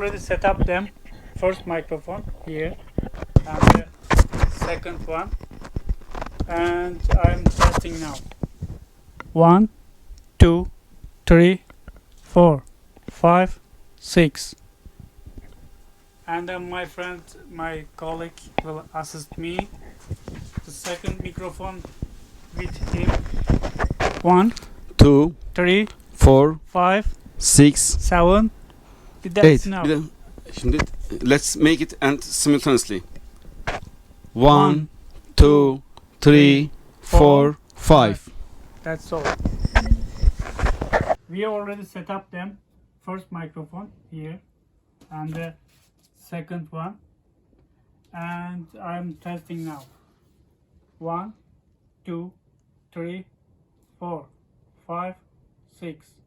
already set up them. First microphone here and the second one, and I'm testing now. 1, 2, 3, 4, 5, 6. And then my friend, my colleague will assist me. The second microphone with him. 1, 2, 3, 4, 5, 6, 7. That's 8. enough. Bir de şimdi let's make it and simultaneously. 1, 2, 3, 4, 5. That's all. We already set up them. First microphone here and the second one, and I'm testing now. 1, 2, 3, 4, 5, 6.